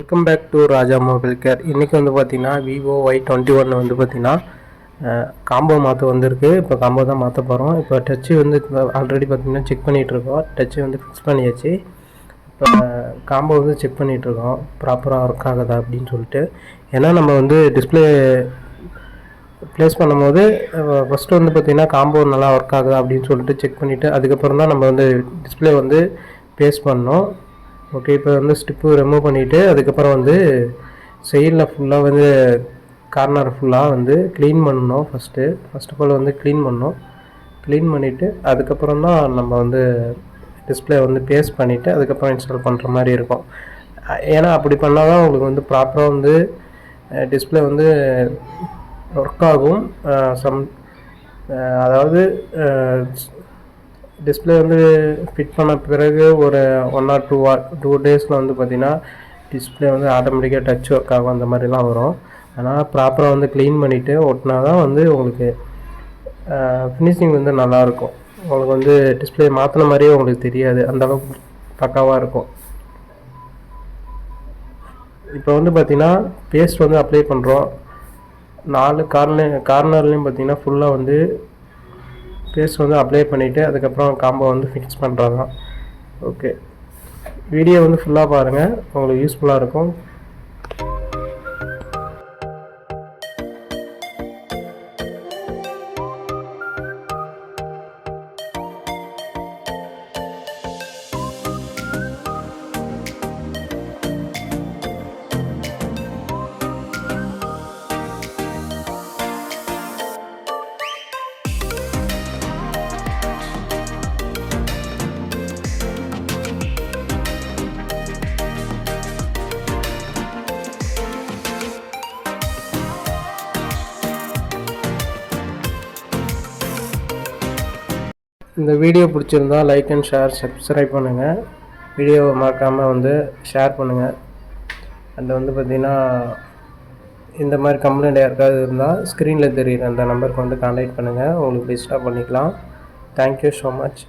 Welcome back to Raja mobile care. இன்றைக்கி வந்து பார்த்திங்கன்னா விவோ Y21 வந்து பார்த்திங்கன்னா காம்போ மாற்ற வந்திருக்கு. இப்போ காம்போ தான் மாற்ற போகிறோம். இப்போ டச்சு வந்து ஆல்ரெடி பார்த்திங்கன்னா செக் பண்ணிகிட்ருக்கோம். டச்சு வந்து ஃபிக்ஸ் பண்ணியாச்சு. இப்போ காம்போ வந்து செக் பண்ணிகிட்ருக்கோம் ப்ராப்பராக ஒர்க் ஆகுதா அப்படின்னு சொல்லிட்டு. ஏன்னா நம்ம வந்து டிஸ்பிளே ப்ளேஸ் பண்ணும்போது ஃபஸ்ட்டு வந்து பார்த்திங்கன்னா காம்போ நல்லா ஒர்க் ஆகுதா அப்படின்னு சொல்லிட்டு செக் பண்ணிவிட்டு அதுக்கப்புறம் தான் நம்ம வந்து டிஸ்பிளே வந்து பேஸ்ட் பண்ணோம். ஓகே, இப்போ வந்து ஸ்டிப்பு ரிமூவ் பண்ணிவிட்டு அதுக்கப்புறம் வந்து சைடில் ஃபுல்லாக வந்து கார்னர் ஃபுல்லாக வந்து க்ளீன் பண்ணணும். ஃபஸ்ட் ஆஃப் ஆல் வந்து க்ளீன் பண்ணணும். க்ளீன் பண்ணிவிட்டு அதுக்கப்புறம் தான் நம்ம வந்து டிஸ்பிளே வந்து பேஸ்ட் பண்ணிவிட்டு அதுக்கப்புறம் இன்ஸ்டால் பண்ணுற மாதிரி இருக்கும். ஏன்னா அப்படி பண்ணால் தான் உங்களுக்கு வந்து ப்ராப்பராக வந்து டிஸ்பிளே வந்து ஒர்க் ஆகும். அதாவது டிஸ்பிளே வந்து ஃபிட் பண்ண பிறகு ஒரு 1 or 2 டேஸில் வந்து பார்த்திங்கன்னா டிஸ்பிளே வந்து ஆட்டோமேட்டிக்காக டச் ஒர்க் ஆகும். அந்த மாதிரிலாம் வரும். ஆனால் ப்ராப்பராக வந்து க்ளீன் பண்ணிவிட்டு ஒட்டினா தான் வந்து உங்களுக்கு ஃபினிஷிங் வந்து நல்லாயிருக்கும். உங்களுக்கு வந்து டிஸ்பிளே மாற்றின மாதிரியே உங்களுக்கு தெரியாது. அந்தளவுக்கு பக்காவாக இருக்கும். இப்போ வந்து பார்த்திங்கன்னா பேஸ்ட் வந்து அப்ளை பண்ணுறோம். 4 கார்னர்லேயும் பார்த்திங்கன்னா ஃபுல்லாக வந்து பேஸ்ட் வந்து அப்ளை பண்ணிவிட்டு அதுக்கப்புறம் காம்போ வந்து ஃபிக்ஸ் பண்ணுறாங்க. ஓகே, வீடியோ வந்து ஃபுல்லாக பாருங்கள், உங்களுக்கு யூஸ்ஃபுல்லாக இருக்கும். இந்த வீடியோ பிடிச்சிருந்தா லைக் அண்ட் ஷேர், சப்ஸ்கிரைப் பண்ணுங்கள். வீடியோவை மறக்காமல் வந்து ஷேர் பண்ணுங்கள். அண்ட் வந்து பார்த்திங்கன்னா இந்த மாதிரி கம்ப்ளைண்ட் யாருக்காவது இருந்தால் ஸ்க்ரீனில் தெரியுற அந்த நம்பருக்கு வந்து கான்டாக்ட் பண்ணுங்கள். உங்களுக்கு டிஸ்டர்ப் பண்ணிக்கலாம். Thank you so much.